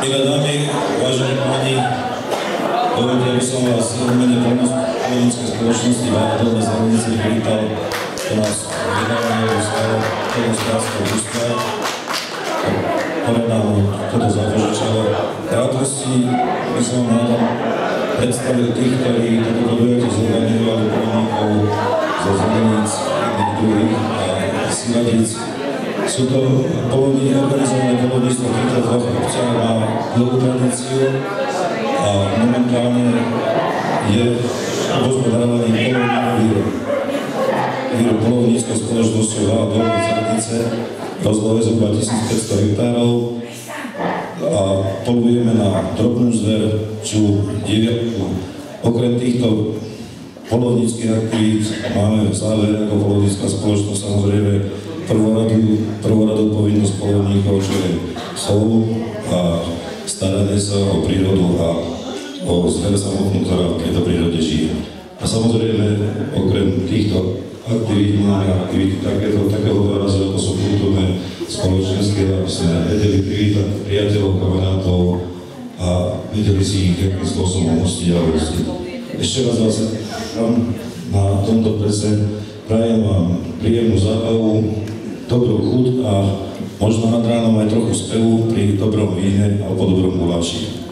Milé dámy, vážení páni, dovolte, aby som vás v mene poľnohospodárskej spoločnosti Váha Dolné Zeleníci privítal do nás generálneho stále poľnohospodárskeho družstva, ktoré nám toto zapožičalo. Krátkosti by som vám predstavil tých, ktorí toto podujatie zorganizovali poľovníkov zo Zeleníc, iných druhých a Siladíc. Sú to organizované poľovníctvo v týchto dvoch obciach, má dlhú tradíciu a momentálne je hospodárovaný poľovníckou poľovníckou spoločnosťou Váha Dolné Zeleníce rozlohe zhruba 1500 hektárov a poľujeme na drobnú zver, ču deviatku. Okrem týchto poľovníckych aktivít máme v závere ako poľovnícka spoločnosť samozrejme prvoradú povinnosť poľovníkov, čo je chov a staranie sa o prírodu a o zver samotnú, ktorá v tejto prírode žije. A samozrejme, okrem týchto aktivít máme aktivity takého razu, ako sú kultúrne, spoločenské, aby sme vedeli privítať priateľov, kamarátov a vedeli si ich akým spôsobom hostiť a hostiť. Ešte raz vás na tomto prese prajem vám príjemnú zábavu, dobrú chuť a možno nad ránom aj trochu spevu pri dobrom víne alebo dobrom guláši.